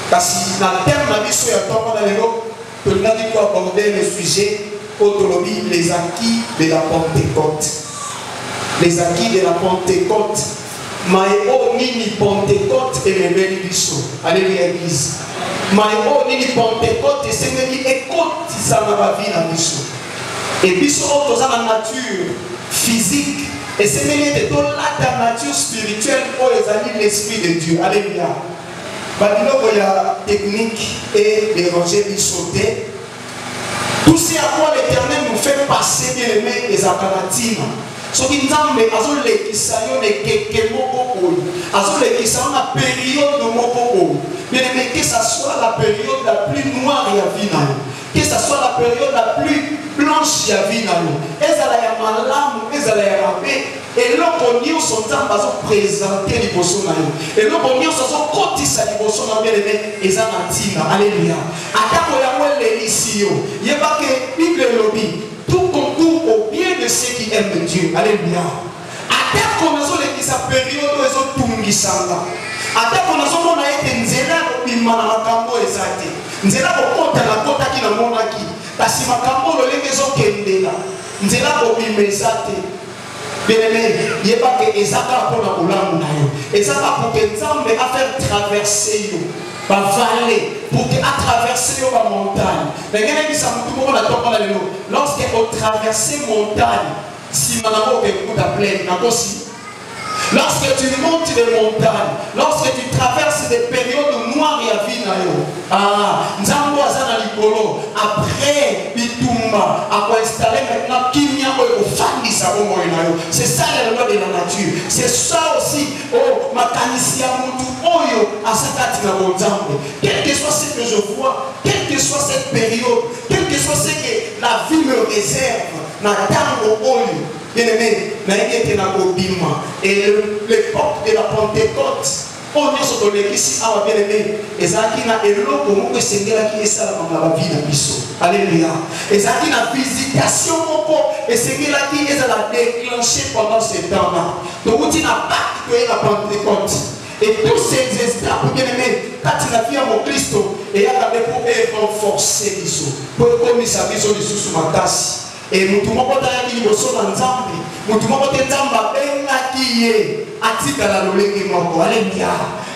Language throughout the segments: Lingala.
Parce que dans le terme de la vie, il y a tout aborder le sujet autonomie, les acquis de la Pentecôte. Les acquis de la Pentecôte. Maïo nini Pentecôte et le béni biso. Alléluia église. Maïo nini Pentecôte et c'est nini écoute ça dans la vie dans biso. Et biso autres dans la nature physique et c'est nini de toute la nature spirituelle pour les amis l'esprit de Dieu. Alléluia. Badiloko il y a technique et les rangées bisotés. Tout ce à quoi l'Éternel nous fait passer bien aimé les apparatines. Ce qui nous a dit, période de Mokoko. Bien aimé, que ce soit la période la plus noire et à Vina, que ce soit la période la plus blanche et à Vina, et ça la malam, et ça la rabé, et l'opinion sont présentés les bossons. Et l'opinion sont cotisés les bossons, bien aimé, et ça n'a alléluia. À Kapoya, les lycéens, il n'y a pas que Bible lobby. Tout concourt au bien de ceux qui aiment Dieu. Alléluia. À terre qu'on a les sa période où ils ont tout mis ça là. À terre qu'on a été nzela au bimana makambo ezate. Nzela au kota la kota qui n'a mon acquis. Parce que makambo le les gens kendela. Nzela au bimezate. Bien aimé, il n'y a pas que Ezaka pour la boulanger. Ezaka pour que Nzambe a fait traverser yo. Va vallée pour qu'à traverser la montagne. Lorsqu'on traverse montagne, si madame écoute la plaine, lorsque tu montes des montagnes, lorsque tu traverses des périodes noires et à vie, après Bitumba, après installer maintenant c'est ça la loi de la nature. C'est ça aussi, oh, ma canisia mutu oyo à cette quel que soit ce que je vois, quelle que soit cette période, quel que soit ce que la vie me réserve, na tango oyo. Bien aimé, et l'époque de la Pentecôte, on est sur le ici, bien aimé, et ça qui n'a élo comme que c'est qui est ça dans la vie de Bisso. Alléluia. Et ça qui n'a visitation, et c'est qui est la déclenché pendant ce temps-là. Donc, tu n'as pas créé la Pentecôte. Et tous ces étapes, bien aimé, quand tu as vu à mon Christ, et il y a des pour renforcer Bisso, pour commettre sa vision de sous ma tasse. Et nous pouvons pas dire que nous sommes en Zambie. Nous pouvons pas dire que nous sommes atika la lolenge moko. Alléluia.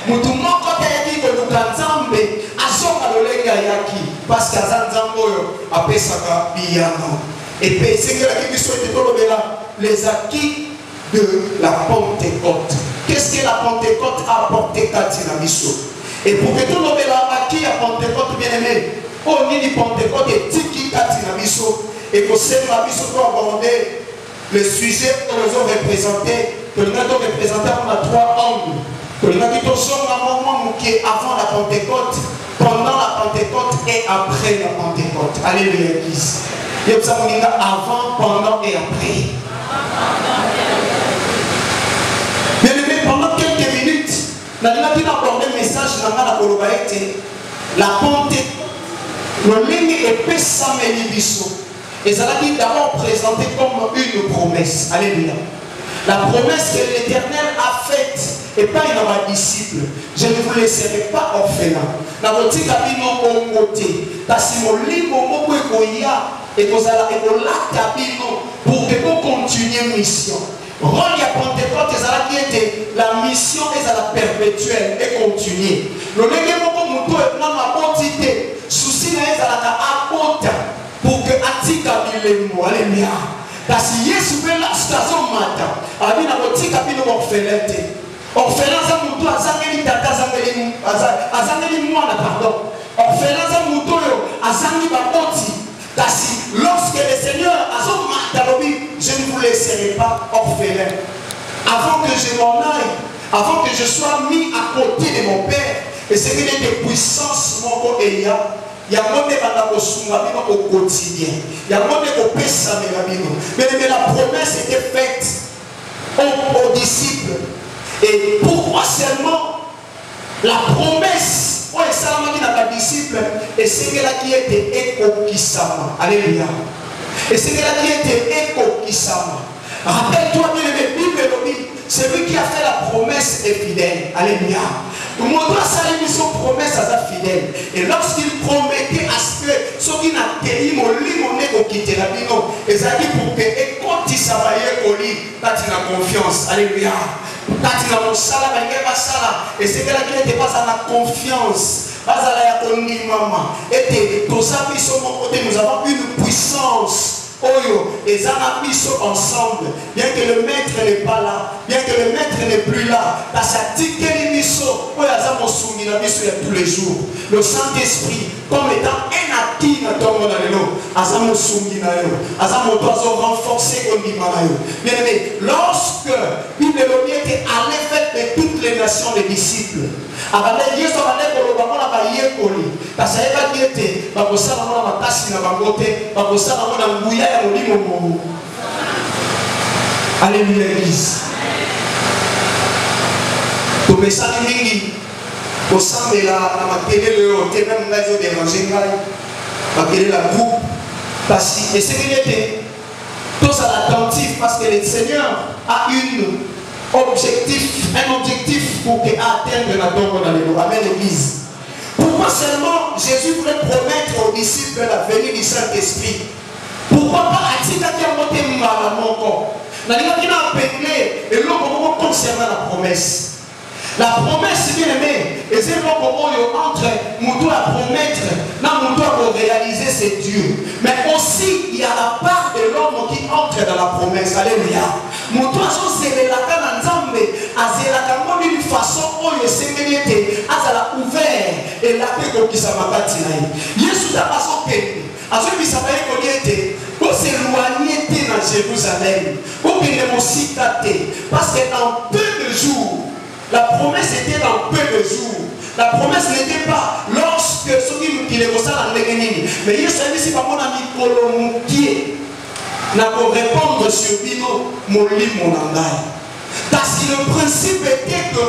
Nous pouvons pas dire que nous sommes en Zambie. Azonga lolenge yaki. Parce que Zambie a fait ça biyano. Et puis c'est que la Bible souhaite les acquis de la Pentecôte. Qu'est-ce que la Pentecôte a apporté à Tinamiso? Et pour que tout le monde ait acquis à Pentecôte, bien aimé, on dit Pentecôte et Tiki Tinamiso. Et pour cela, nous avons abordé le sujet que nous avons représenté. Que nous avons représenté à trois angles. Que nous avons dit un moment qui est avant la Pentecôte, pendant la Pentecôte et après la Pentecôte. Alléluia. Il y a avant, pendant et après. Bien aimé, pendant quelques minutes, nous avons abordé le message de la Pentecôte. Le ligne est Pessameli Bisso. Et ça l'a dit d'abord présenté comme une promesse. Alléluia. La promesse que l'Éternel a faite et pas une à ma disciple. Je ne vous laisserai pas orphelin. Dans votre cabine au côté. Parce que mon livre et vous allez pour que vous continuiez mission. Rôle à Pentecôte, ça était la mission et la perpétuelle et continue. Le souci n'est pas la pour que atika bilemo alléluia parce que Yesu fait la station mata abi na botika bino orphelin orphelin za mutu azangeli tata azangeli mwana pardon orphelin za mutu yo azangi baboti kasi lorsque le Seigneur azomata lobi je ne vous laisserai pas orphelin avant que je m'en aille avant que je sois mis à côté de mon Père et c'est qu'il y a des puissances mon côté il y a un monde au quotidien. Il y a un monde au pesa. Mais la promesse était faite aux disciples. Et pourquoi seulement la promesse aux disciples et c'est là qui était éco-kisama. Alléluia. Et c'est là qui était éco-kisama. Rappelle-toi bien les Bible, celui qui a fait la promesse est fidèle. Alléluia. Nous montrons ça à l'émission promesse à fidèle. Et lorsqu'il promettait à ce que ceux qui n'ont pas été au quitter la bino, et ça dit pour que et quand il s'availle au lit, quand il a confiance. Alléluia. Quand il a mon salam, et c'est que là qui n'était pas à la confiance. Et nous avons une puissance. Oyo, et Zanabi sont ensemble, bien que le maître n'est pas là, bien que le maître n'est plus là, parce que tous les jours, le Saint-Esprit, comme étant un actif dans mon anneau, Azamo Sunginayo, Azamo doit renforcer au Nimanayo. Bien aimé, lorsque une de l'Omi était à l'effet de toutes les nations des disciples, parce que alléluia l'église. Tout ça mingi au sein de la télé le hôtel même là je déranger la télé la groupe parce que et c'est qu'il était tous à l'attentif parce que le Seigneur a un objectif pour atteindre la tombe dans les lois. Amen l'église. Pourquoi seulement Jésus voulait promettre aux disciples la venue du Saint-Esprit? Pourquoi pas Atika qui a monté mon corps? N'a pas appelé et l'homme concernant la promesse. La promesse, bien aimé, et c'est l'homme entre nous doit promettre, nous doit réaliser, c'est Dieu. Mais aussi, il y a la part de l'homme qui entre dans la promesse. Alléluia. Nous doit se la d'une façon où le Seigneur a ouvert et la paix qui s'est Jésus n'a pas son paix. À ceux qui s'appellent pour s'éloigner dans Jérusalem, pour qu'il ne m'ossite parce que dans peu de jours, la promesse était dans peu de jours. La promesse n'était pas lorsque ceux qui le ressentent en l'église. Mais il y a celui-ci par mon ami Colombier n'a pas répondre sur Bino, mon lit, mon engagement. Parce que le principe était que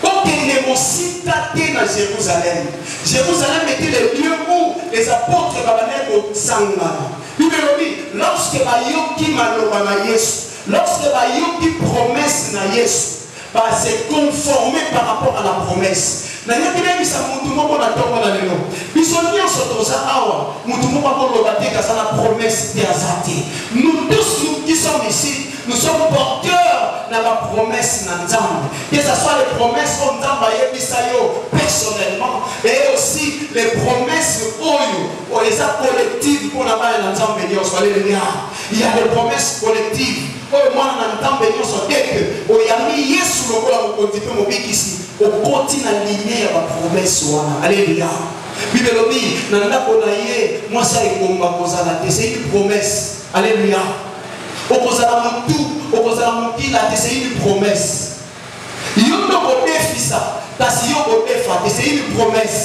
aucun ne m'ossite dans Jérusalem. Jérusalem était le lieu où les apôtres Babaneko Sangana. Lorsque Bayoki Maloba na Yesu, lorsque Bayoki promesse na Yesu, c'est conformé par rapport à la promesse. Nous tous qui sommes ici, nous sommes porteurs de la promesse. Que ce soit les promesses personnellement et aussi les promesses collectives qu'on a il y a des promesses collectives. Moi, on entend béni sur que au yami Yesu le voilà au continue mon bic ici au continue aligné à la promesse. Alléluia. Bible dit nanda konaye moi ça est comme kozala c'est une promesse. Alléluia. Au kozala tout au kozala muti la c'est une promesse. Yondo ko defisa parce yo ko defa c'est une promesse.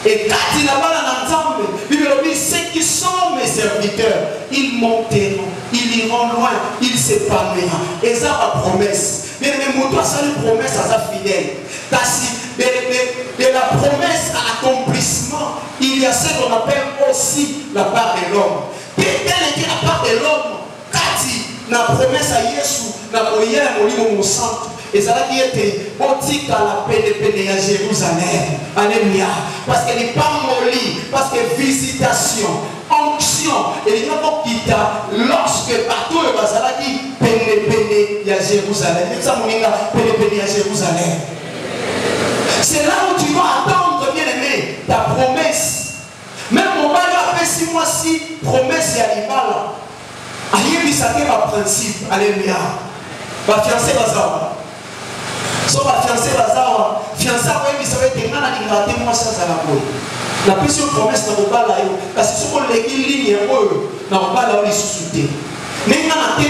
Et quand il a mal en ensemble, Bible dit ceux qui sont mes serviteurs, ils monteront, ils iront loin, ils s'épanouiront. Et ça ma promesse. Mais mon doigt ça une promesse à sa fidèle. Parce que de la promesse à l'accomplissement, il y a ce qu'on appelle aussi la part de l'homme. Quelle était la part de l'homme? Quand il a promesse à Jésus, n'a pas eu un centre. Et ça qui était boutique à la paix de Jérusalem. Alléluia. Parce qu'elle n'est pas mollie. Parce que visitation, onction. Et il n'y a pas quitter lorsque partout le bazar dit peine à Jérusalem. Et ça mon gars peine à Jérusalem. C'est là où tu dois attendre, bien aimé, ta promesse. Même mon mari après 6 mois, si promesse y a l'ibala. Aïe, ça c'est un principe. Alléluia. Va fiancer bazar. So va fiancer bazawa, fiancer ouais ça va être un an qui va moi ça la boy. La pression promesse na bala yo, parce que ce les ligne oyo na bala oli susute. Nenga na te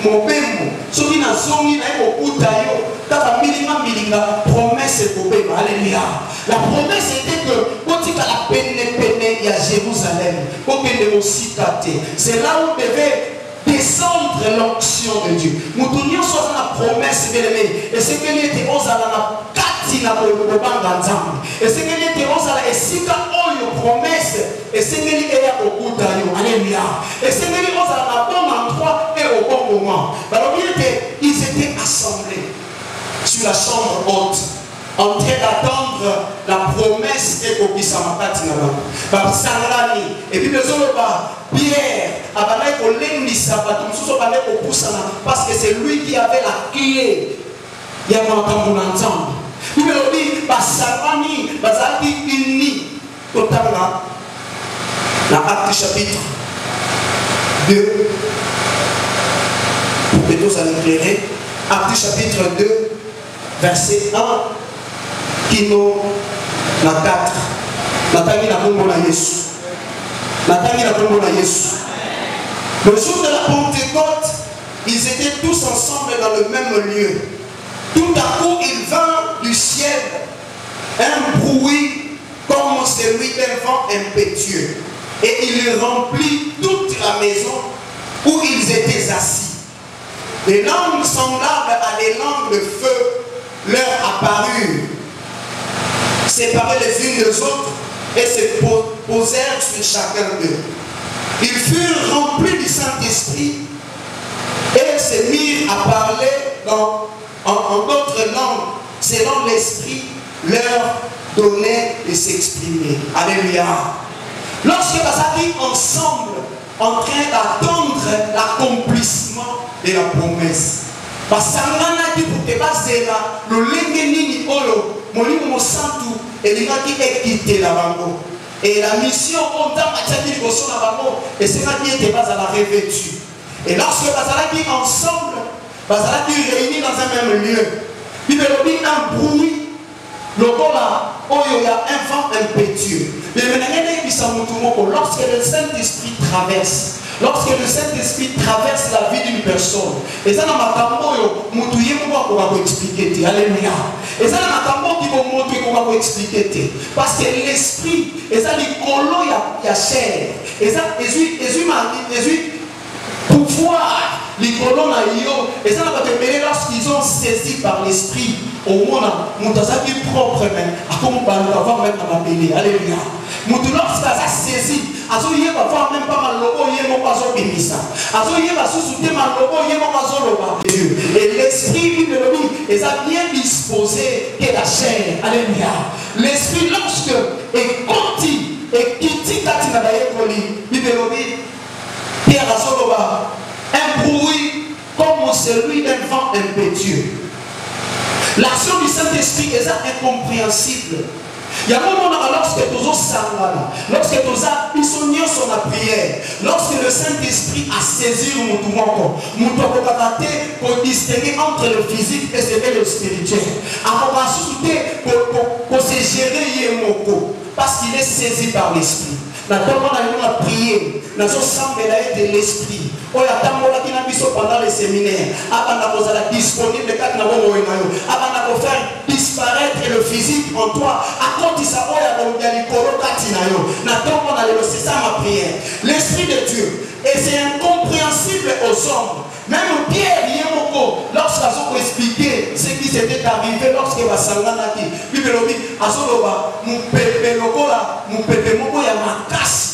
mo bembo, so ki na zongi na yo kuta yo, ta milinga promesse ko beba. Alléluia. La promesse était que quand il a la peine à Jérusalem, pour que ne aussi tâter. C'est là où devait descendre l'onction de Dieu. Nous tenions soit la promesse de l'aimer. Et ce qu'il était aux alana katina pour le banga nzambe. Et ce qu'il était aux alana et si quand on promesse et ce qu'il est au bout d'ailleurs. Alléluia. Et ce qu'il est aux alana bon endroit et au bon moment. Alors ils étaient assemblés sur la chambre haute en train d'attendre la promesse kobimisa makati na bango basangani et puis bezoloba Pierre abandaki kolendisa bato mosusu abandaki kopusana parce que c'est lui qui avait la clé ya makambo na nzambe bibelobi basangani bazalaki uni totanga na Acte chapitre 2 et tous à l'éclairer. Acte chapitre 2 verset 1 kino na 4 natangi na kombo na Yesu natangi na kombo na Yesu. Le jour de la Pentecôte ils étaient tous ensemble dans le même lieu. Tout à coup il vint du ciel un bruit comme celui d'un vent impétueux et il remplit toute la maison où ils étaient assis. Des langues semblables à des langues de feu leur apparurent, séparées les unes des autres, et se posèrent sur chacun d'eux. Ils furent remplis du Saint-Esprit et se mirent à parler en d'autres langues, selon l'Esprit leur donnait de s'exprimer. Alléluia. Lorsque nous sommes ensemble, en train d'attendre l'accomplissement de la promesse. Basangana qui pour te baser là, le lengenini olo, molimo santu, et les gens qui quitté la bango. Et la mission, on t'a matiaki la bango, et c'est là qui était bas à la revêtue. Et lorsque Bazalaki ensemble, Bazalaki réunis dans un même lieu, il y a un bruit, le là, où il y a un vent impétueux. Lorsque le Saint-Esprit traverse, lorsque le Saint-Esprit traverse la vie d'une personne, et ça n'a pas expliquer. Alléluia. Et ça n'a pas expliquer. Parce que l'esprit, et ça dit colo ya chair, et ça pouvoir, les colons et ça n'a pas été lorsqu'ils ont saisi par l'esprit au monde, Moutazaki propre même, à comment on va mettre dans la mêlée. Alléluia. Lorsqu'il a saisi, il va voir même pas mal lobo, il va pas bénissa. Il va sous-souter mal lobo, il va pas loba. Et l'esprit, il a bien disposé que la chair. Alléluia. L'esprit, lorsque est conti, et quitti katina daekoli, il Pierre Azoloba, un bruit comme celui d'un vent impétueux. L'action du Saint-Esprit est incompréhensible. Il y a un moment lorsque tu as sangana, lorsque tu as pisonnier sur la prière, lorsque le Saint-Esprit a saisi le mouton, pour distinguer entre le physique et le spirituel. Pour se gérer parce qu'il est saisi par l'Esprit. Nous avons prié, nous avons de l'esprit. Pendant les séminaires, avant de disponible, avant de faire disparaître le physique en toi, à cause de ça, c'est ça ma prière. L'esprit de Dieu, et c'est incompréhensible aux hommes. Même Pierre, lorsqu'ils ont expliqué ce qui s'était arrivé lorsque Basanganaki, Bibelobi, Azoloba, mon pépé lokola, mon pépé moko ya makasi.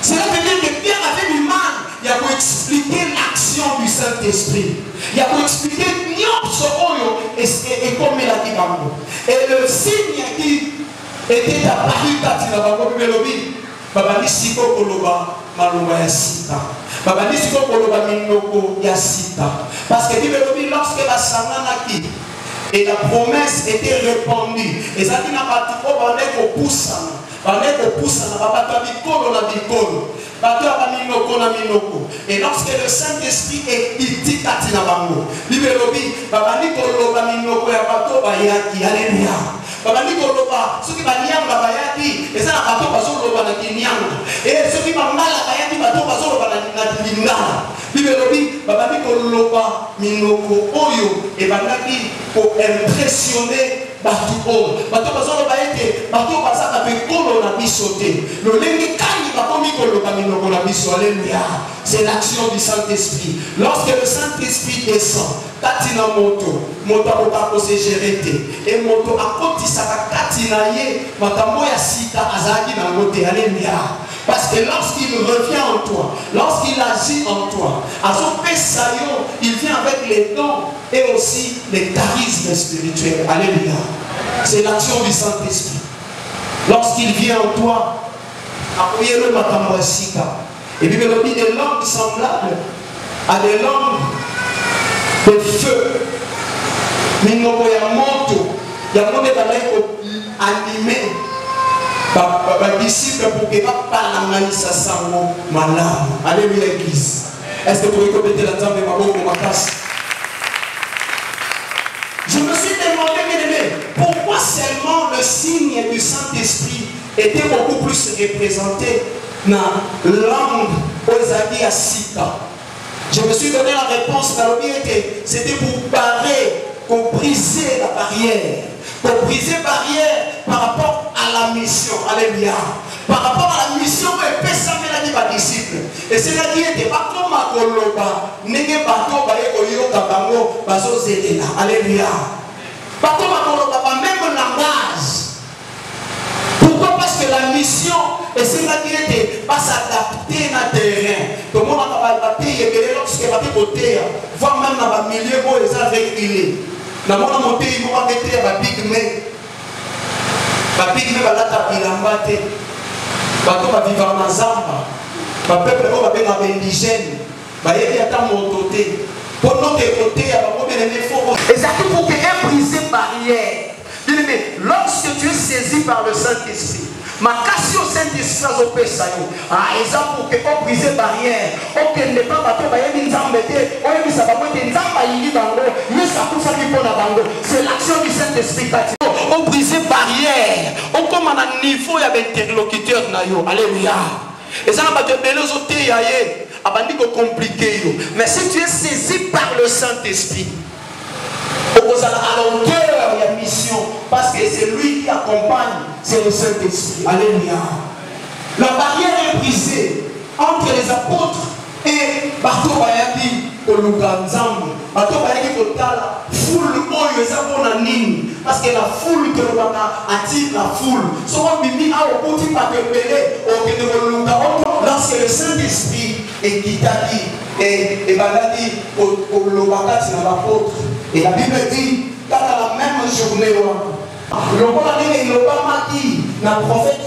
Cela veut dire que Pierre avait du mal. Il a pour expliquer l'action du Saint-Esprit. Il a pour expliquer et comme il a dit. Et le signe qui était apparu quand il a dit, Babani Siko Koloba, Maloba Yasita. Babani Siko Koloba Minoko Yasita. Parce que lorsque la Sanganaki et la promesse était répandue, et ça dit n'a pas tout poussant. Et lorsque le Saint-Esprit est ici, alléluia. Babani koloba, ceux qui banyanga bayaki, et ça n'a pas tout passé au na kinyanga. Et ceux qui bangala bayaki bato passé au na lingala. Bibelobi, babani koloba minoko oyo et bandaki pour impressionner bato o. Bato passé au bayete, bato passé à pe kolo na bisoté. Le lengi kani bakomi koloba minoko na biso. Alléluia. C'est l'action du Saint-Esprit. Lorsque le Saint-Esprit descend, katina moto akoka se gérer et moto akotisa katina ye makambo ya sika azaki na ngote. Alléluia. Parce que lorsqu'il revient en toi, lorsqu'il agit en toi, il vient avec les dons et aussi les charismes spirituels. Alléluia. C'est l'action du Saint-Esprit. Lorsqu'il vient en toi, et puis il dit des langues semblables à des langues de feu. Mais il y a moto, il y a moto animé par les disciples pour que ne parlent pas ça sans malade. Alléluia l'église. Est-ce que vous pouvez compléter la table de ma boue pour ma casse? Je me suis demandé, bien aimé, pourquoi seulement le signe du Saint-Esprit était beaucoup plus représenté dans l'angle aux habits à Sita. Je me suis donné la réponse dans le bien que c'était pour barrer, pour briser la barrière. Pour briser la barrière par rapport à la mission. Alléluia. Par rapport à la mission, et personne n'a dit les disciples. Et c'est là qu'il n'était pas comme à Koloba. N'est pas comme à Yokabango, Bazo Zédéna. Alléluia. Pas comme à Koloba, même le langage. Pourquoi? Parce que la mission, et c'est là qu'il n'était pas s'adapter dans le terrain. Tout le monde a adapté, il y a lorsque il y a des côtés, voire même dans le milieu, où ils ont réglé. Dans mon monté, ils vont mettre la big main. La big main va la taper la mbate. Bato va vivre en Zamba. Le peuple va venir à indigène. Il y a un mototé. Pour notre côté, il y a un faux. Et c'est tout pour que briser barrière. Bien-aimé, lorsque tu es saisi par le Saint-Esprit, ma cassio Saint-Esprit a opéré ça. Ah, et ça pour que on brise barrière. On ne pas bateau, il y a une zambe, on dit ça va être une zambe, il y a bango, mais ça pour ça qu'il faut la bango. C'est l'action du Saint-Esprit. On brise barrière. On comme à un niveau, il y a un interlocuteur. Alléluia. Et ça va te donner les autres, il y a compliqué. Mais si tu es saisi par le Saint-Esprit, à l'auteur il y a mission parce que c'est lui qui accompagne, c'est le Saint-Esprit. Alléluia. La barrière est brisée entre les apôtres et Bato Bayaki Oluganzam. Bato Bayaki Kotala, foule oyo ezabona nini parce que la foule que l'on attire la foule. Souvent Bibi a au petit pas de belé au que lorsque le Saint-Esprit est guitari et Badadi au Lobakati dans l'apôtre. Et la Bible dit, dans la même journée, le prophète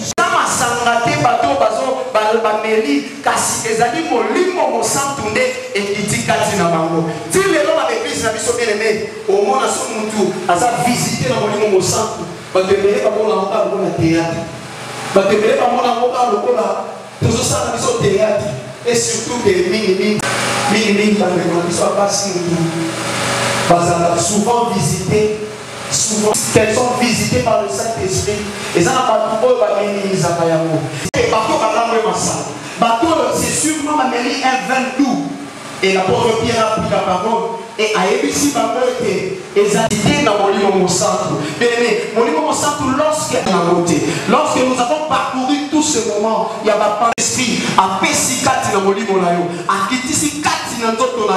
et surtout des mini souvent visités, qu'elles sont visitées par le Saint-Esprit. Et ça n'a pas de c'est sûrement un vin doux. Et l'apôtre Pierre a pris la parole. Et à Ébissi, Bato était exalté dans mon centre. Bien aimé, mon centre, lorsque nous avons parcouru tout ce moment, il y a pas d'esprit. À Pessikati dans mon livre, à Kitisi dans d'autres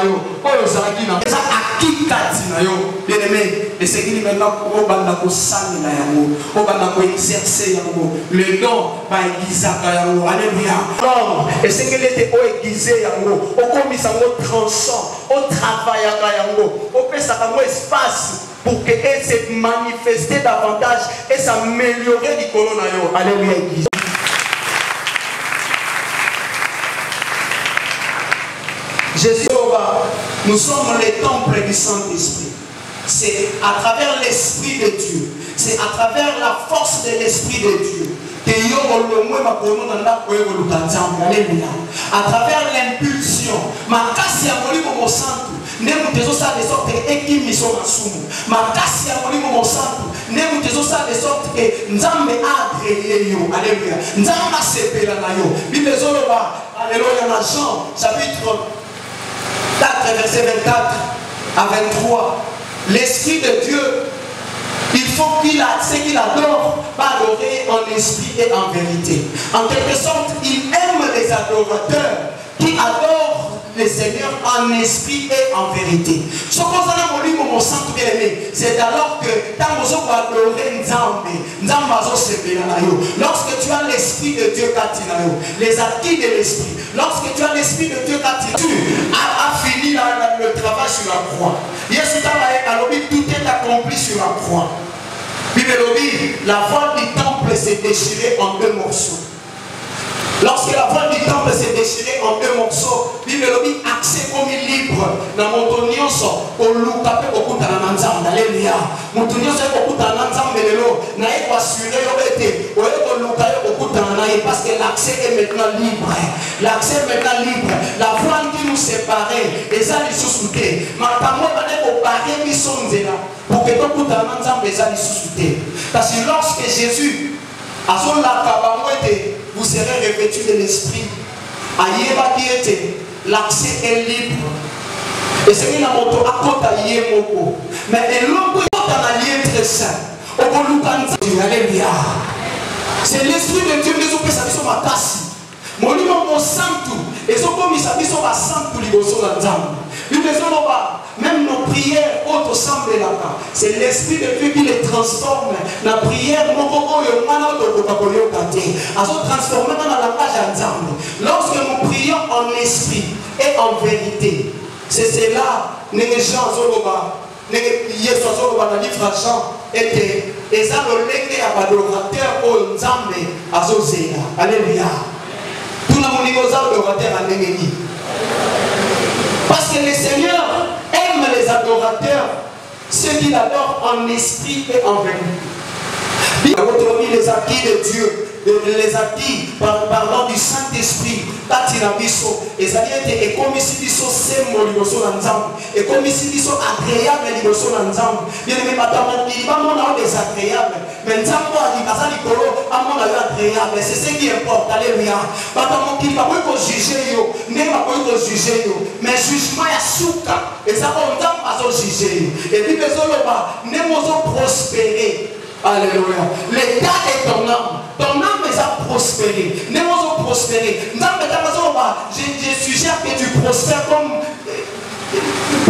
nayo, bien aimé, et c'est qu'il maintenant au bandako sang na yango, au bandako exercer yango, le don va aiguiser yango, alléluia. Et c'est qu'il était au aiguisé yango, au commis yango tranchant, au travail yango, au fait ça yango espace pour que elle se manifester davantage et s'améliorer du colon nayo, alléluia. Jésus, nous sommes les temples du Saint-Esprit. C'est à travers l'Esprit de Dieu. C'est à travers la force de l'Esprit de Dieu. À travers l'impulsion. Alléluia. Jean chapitre 4, verset 24 à 23. L'Esprit de Dieu, il faut qu'il a ce qu'il adore, pas adorer en esprit et en vérité. En quelque sorte, il aime les adorateurs qui adorent le Seigneur en esprit et en vérité. Ce qu'on a mon centre bien aimé, c'est alors que lorsque tu as l'Esprit de Dieu, les acquis de l'Esprit, lorsque tu as l'Esprit de Dieu, tu as fini le travail sur la croix. Tout est accompli sur la croix. La voie du temple temple s'est déchiré en 2 morceaux. Lorsque la voile du temple s'est déchirée en 2 morceaux, Bible dit accès comme libre dans mon tonionso au loukape au kuta na nzambe. Alléluia. Mon tonionso au kuta na nzambe lelo na eko assurer yo ete o eko loukape au kuta na ye parce que l'accès est maintenant libre. L'accès est maintenant libre. La voile qui nous séparait et ça les sous-souté. Makambo bane ko barrer biso nzela pour que to kuta na nzambe ça les sous-souté. Parce que lorsque Jésus a son la kabango ete vous serez revêtus de l'esprit. L'accès est libre. Et c'est une moto à côté moko. Mais l'autre est un lien très sain. Alléluia. C'est l'esprit de Dieu qui nous fait sa vie sur ma casse. Mon livre mon santo. Et ce comme il s'habille sur ma santo liboso dans l'âme. Même nos prières autres semblent là. C'est l'esprit de Dieu qui les transforme. La prière, lorsque nous prions en esprit et en vérité, c'est cela, les gens étaient et ça le lègue à l'adorateur au Nzambe à Zozéna. Alléluia. Tout le monde est adorateur à Néménie. Parce que le Seigneur aime les adorateurs, ceux qui l'adorent en esprit et en vérité. Les acquis de Dieu, les acquis pardon du Saint-Esprit, et ça et comme ici ils sont et comme ici ils sont agréables les bien aimé il va mon désagréable mais agréable c'est ce qui importe. Alléluia. Il va pas juger mais jugement ya souka et ça on va juger et puis les autres prospérer. Alléluia. L'état est ton âme. Ton âme est à prospérer. Nous allons prospérer. Je suggère que tu prospères comme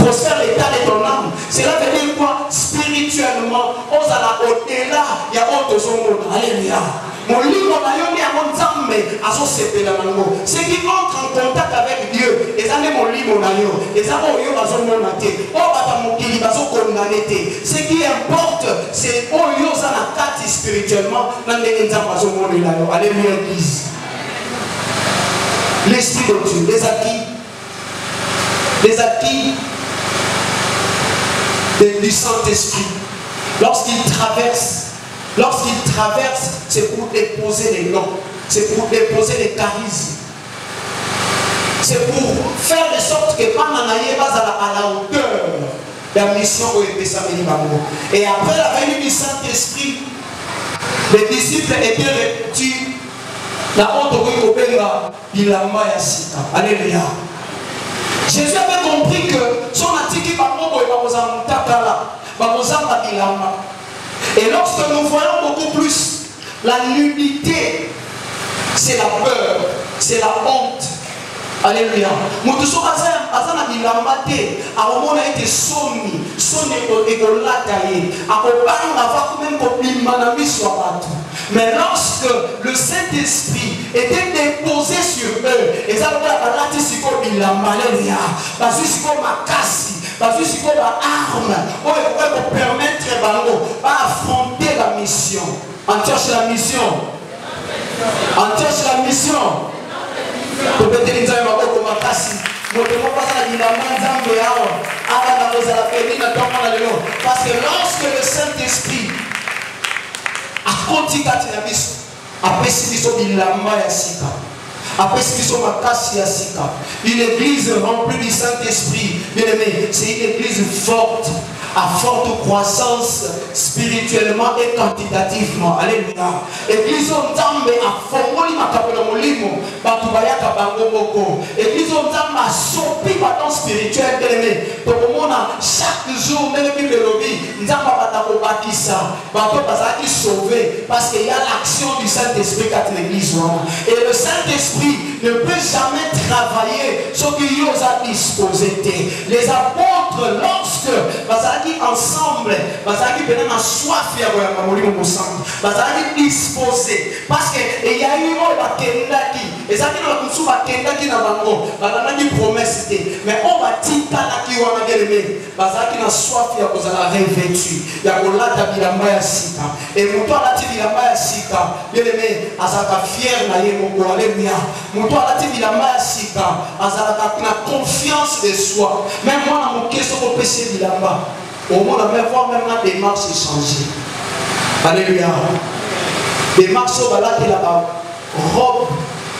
prospère l'état de ton âme. Cela veut dire quoi? Spirituellement, on a au-delà, il y a autre monde. Alléluia. Mon livre, ceux qui entrent en contact avec Dieu, et ça mon livre, et ça ce qui importe, c'est spirituellement. Alléluia, l'église. L'esprit de Dieu, les acquis du Saint-Esprit. Lorsqu'il traverse, c'est pour déposer les noms, c'est pour déposer les charismes. C'est pour faire de sorte que Pananaye va à la hauteur de la mission au et après la venue du Saint-Esprit, les disciples étaient revêtus la honte Bilamba Yassika. Alléluia. Jésus avait compris que son attitude et lorsque nous voyons beaucoup plus la nudité, c'est la peur, c'est la honte. Alléluia. Mutuso azana bilambate awomona ete soni ekolataye akobanga va même kopima na miso watu. Mais lorsque le Saint-Esprit était déposé sur eux, et ça va la siko bilamba. Alléluia. Parce que siko makasi, parce que siko ba arme, pour permettre bango à affronter la mission. Antioche la mission. Antioche la mission. Parce que lorsque le Saint-Esprit a continué une église remplie du Saint-Esprit, bien aimé, c'est une église forte, à forte croissance spirituellement et quantitativement. Alléluia. Église Nzambe a formoli makapelo molimo batu bayaka bango moko. Église Nzambe a sopi bâton spirituel bien aimé. Pour chaque jour même Bible lobby Nzambe bata ko bakisa bato bazaki sauvé parce qu'il y a l'action du Saint-Esprit à l'église. Et le Saint-Esprit ne peut jamais travailler ce qu'il y a disposé. Les apôtres lorsque ensemble, bazaki bena na soif ya boyamba molimo musantu, bazaki disposé parce que il y a eu on bakendaki, ezaki na kusu bakendaki na bango, bazaki promesse té, mais on va tika ki wana geleme, bazaki na soif ya kozala revêtu, ya kolata bilamba ya sika. Et mon toit là, tu la maille sika. Bien aimé, azaka fier na yemoko. Alléluia. Mon toit là, tu la maille sika. Azaka na confiance de soi. Même moi, dans mon question, on peut se dire là-bas. Au moins, on va voir même la démarche changer. Alléluia. Démarche sur la robe,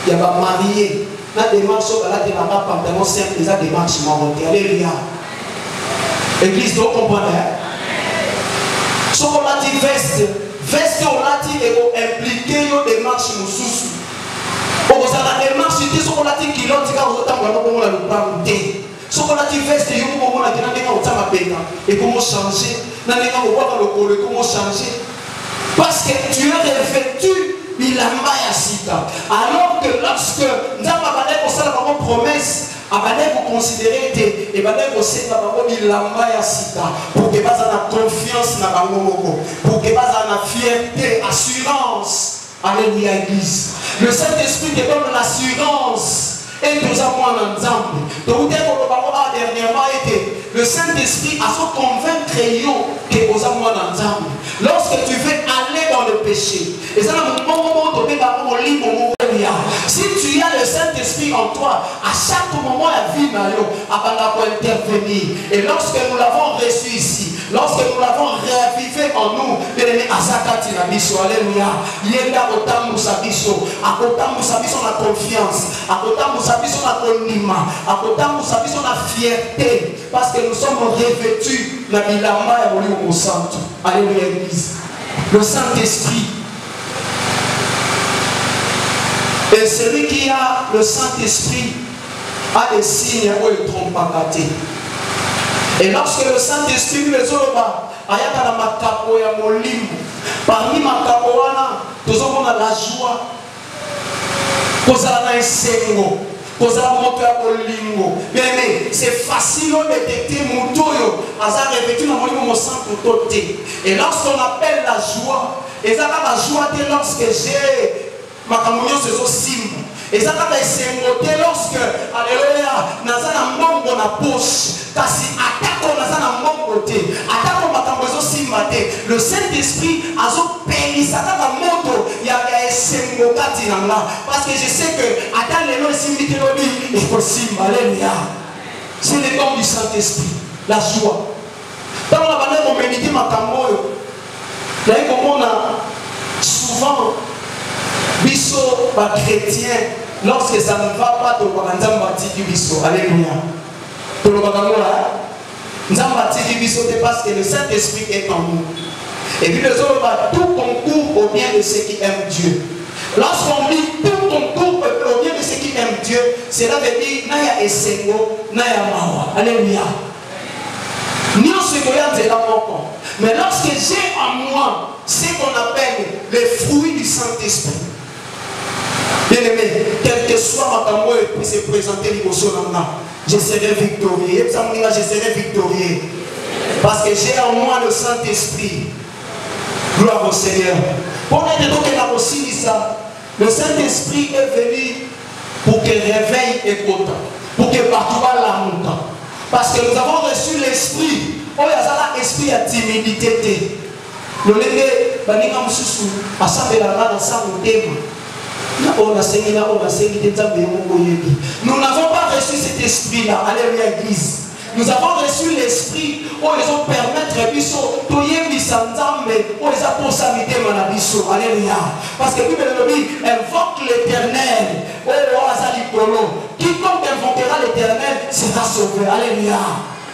il y a marié. La démarche sur la pantalon simple, il y a démarche marocaine. Alléluia. Église, vous comprenez? Si on a dit veste, on a dit impliqué dans des démarches sous. On a la démarche, si on a dit qu'il y a des si on a dit veste, on a dit et comment changer, comment changer. Parce que tu es revêtu, il a maille à sita. Alors que lorsque nous avons une promesse, vous considérez et vous avez il a maille à sita. Pour que vous ayez confiance dans vous, pour que vous ayez fierté, assurance. Alléluia, Église. Le Saint-Esprit te donne l'assurance. Et nous avons un ensemble. Donc, dernièrement été, le Saint-Esprit a son convaincre que nous avons un ensemble. Lorsque tu veux aller dans le péché, et ça, si tu as le Saint-Esprit en toi, à chaque moment la vie va intervenir. Et lorsque nous l'avons reçu ici, lorsque nous l'avons réavivé en nous, alléluia, il y a autant sabiso, à autant sabiso la confiance, à autant sabiso la condiment, à autant sabiso la fierté, parce que nous sommes revêtus dans l'ilama et au centre. Alléluia, Église. Le Saint-Esprit. Et celui qui a le Saint-Esprit a des signes où il trompe pas gâté. Et lorsque le Saint-Esprit nous les oba, ayaka na makapo ya molimo. Parmi makapo wana, tozomona la joie. Kozala na esengo. Kozala moto ya molimo. Bien aimé, c'est facile de détecter mutoyo. Aza revêtu na molimo mo centre toté. Et lorsqu'on appelle la joie, et ça la joie dès lorsque j'ai ma communion c'est aussi. Et ça va s'émoter lorsque, alléluia, naza na mbongo na poche, kasi atako naza na mbongo te, atako makambozo simate, le Saint-Esprit azo perisa kaka moto ya esengo kati nanga, parce que je sais que ata lelo simite lobi il faut simba, alléluia. C'est le don du Saint-Esprit, la joie. Dans la bande on médite makambo, là on a souvent biso ba chrétien lorsque ça ne va pas to bakanda batiki biso. Alléluia. To lo bakanga nzamba tiki biso parce que le Saint-Esprit est en nous. Et puis les autres tout concourt au bien de ceux qui aiment Dieu. Lorsqu'on dit tout concourt au bien de ceux qui aiment Dieu, cela veut dire naya esengo naya mawa. Alléluia. Ni on se regarde de la mort. Mais lorsque j'ai en moi ce qu'on appelle les fruits du Saint-Esprit, bien aimé, quel que soit ma camoufle puisse se présenter l'émotion, je serai victorieux. Je serai victorieux. Parce que j'ai en moi le Saint-Esprit. Gloire au Seigneur. Pour le Saint-Esprit est venu pour qu'il réveille et pour que partout la monte. Parce que nous avons reçu l'esprit. Oh, il y a l'esprit à timidité. Le légé, baninga mususu, assemblée la dans sa thème. Nous n'avons pas reçu cet esprit-là. Alléluia, Église. Nous avons reçu l'esprit où ils ont permettre biso to yebisa nzambe où ils ont possibilité na biso. Alléluia. Parce que Bible dit invoque l'Éternel. Oh azali polo. Quiconque invoquera l'Éternel sera sauvé. Alléluia.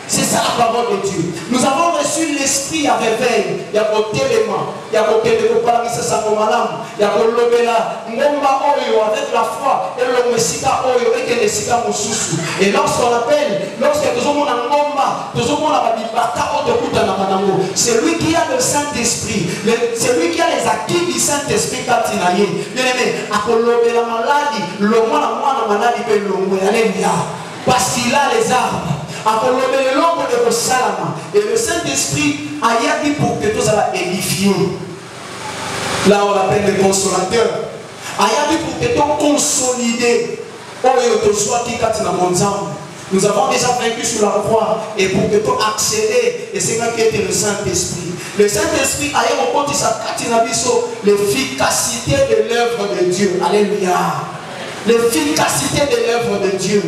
C'est ça la parole de Dieu. Nous avons reçu l'esprit à réveil. Il y a côté élément. Il y a côté de parler ça ça comme malam. Il y a côté là ngomba oyo avec la foi et le mesika oyo et que le sika mususu. Et lorsqu'on appelle, lorsque nous avons un ngomba, nous avons la bibaka otokuta na manango. C'est lui qui a le Saint-Esprit. C'est lui qui a les acquis du Saint-Esprit katinaye. Bien aimé, à la maladie, le mois la maladie peut l'ombre. Alléluia. Parce qu'il a les armes. Et le Saint-Esprit a dit pour que tout ça édifié. Là on l'appelle le consolateur. A dit pour que tout consolidé. Nous avons déjà vaincu sur la croix et pour que tout accéder et c'est là qui était le Saint-Esprit. Le Saint-Esprit a l'efficacité de l'œuvre de Dieu. Alléluia. L'efficacité de l'œuvre de Dieu.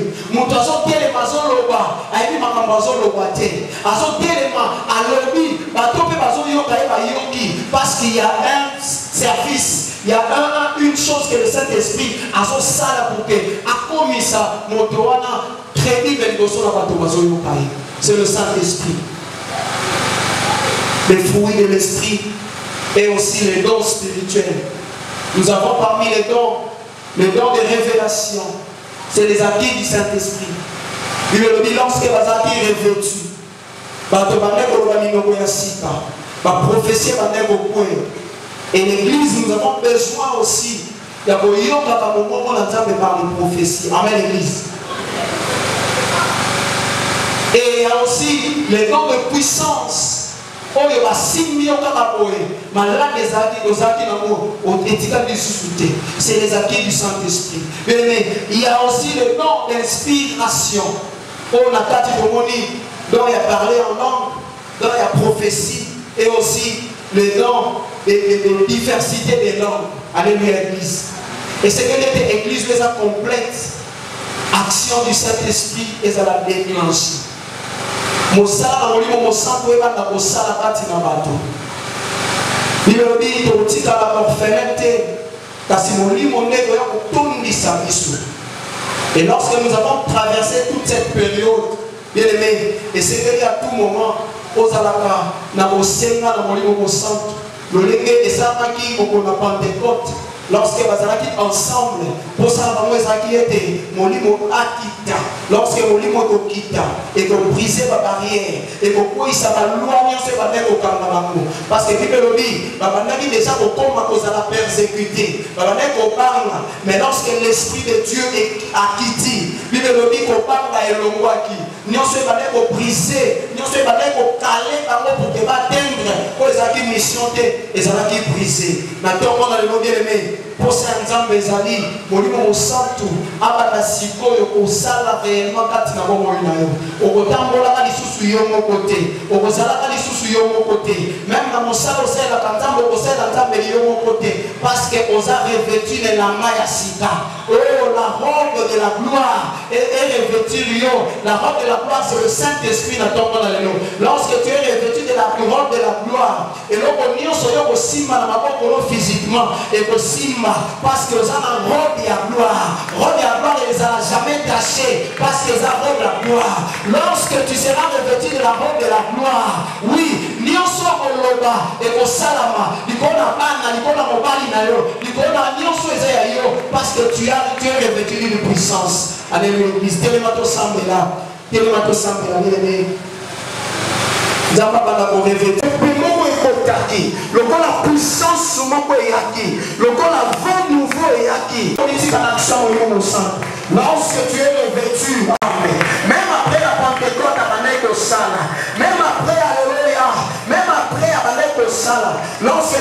Parce qu'il y a un service, il y a une chose que le Saint-Esprit a pour que c'est le Saint-Esprit. Les fruits de l'Esprit et aussi les dons spirituels. Nous avons parmi les dons de révélation. C'est les acquis du Saint-Esprit. Il me dit lorsque les acquis revêtus, la prophétie et l'église, nous avons besoin aussi de par les prophéties. Amen, l'église. Et il y a aussi les dons de puissance. C'est les acquis du Saint-Esprit. Mais il y a aussi le don d'inspiration. On a dont il y a parlé en langue, dont il y a prophétie, et aussi le don de diversité des langues. Alléluia, Église. Et c'est que l'église les a complète. Action du Saint-Esprit et ça la déclenche. Mosala molimo mosanto ebanda kosala kati na bato. Bilobi totika la orphelin kasi molimo ndeko ya kotondisa biso. Et lorsque nous avons traversé toute cette période, bien aimé, et c'est qu'à tout moment, aux alaka na bosenga na molimo mosanto, le lenge esamaki okona Pentecôte. Lorsque vous êtes ensemble, pour ça, vous êtes molimo akita. Lorsque molimo kokita et que vous brisez la barrière et que vous ça va loin sur la terre au Kamabango. Parce que Bible dit, vous déjà au combat que vous allez persécuter. Mais lorsque l'Esprit de Dieu est acquitté, Bible dit qu'on parle à Elongwaki. Nous allons briser, nous allons caler pour que va atteindre pour les acquis mission et les acquis brisés. Maintenant, on a le bien aimé. Pour ces gens, mes amis, molimo santo, abana siko yo osala réellement katina bomo inayo. Okotambola kali susu yo mokoté, okozala kali susu yo mokoté. Même dans mon salon, c'est la kantambo, c'est la tambe yo mokoté, parce que osa revêtu de la maya sika. Oh, la robe de la gloire est revêtue yo. La robe de la gloire, c'est le Saint-Esprit dans ton monde. Lorsque tu es revêtu de la robe de la gloire, et l'on soyo kosima na maboko physiquement et kosima parce que vous avez la robe de la gloire. Robe de la gloire, ils ne les a jamais tachés parce qu'ils ont la robe de la gloire. Lorsque tu seras revêtu de la robe de la gloire, oui, nyonso koloba et kosalama, likona bana, likona mobali na yo, likona nyonso ezaya yo parce que tu es revêtu d'une puissance. Alléluia, l'église, télémato sambela, bien-aimé. Zamba bana ko revêtu. Le la puissance le la vent nouveau est acquis. Lorsque tu es revêtu, même après la Pentecôte, même après Alléluia, même après Alléluia, lorsque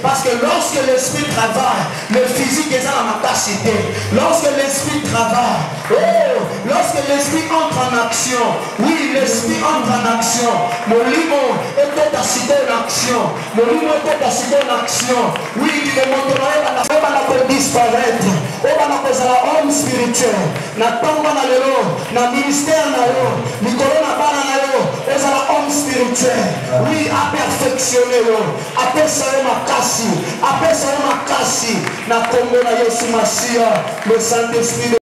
parce que lorsque l'esprit travaille, le physique est dans ma capacité. Lorsque l'esprit travaille, lorsque l'esprit entre en action, oui, l'esprit entre en action. Mon limo est tout à citer en action. Mon limo est tout à citer en action. Oui, il est montré à la disparaître. On va la homme spirituel. Na tomba na lelo, na ministère na yo, Nicolas na bana na yo, on la homme spirituel. Oui, à perfectionner yo, à personne ma kasi, na tombe na Yesu Masia, le Saint-Esprit.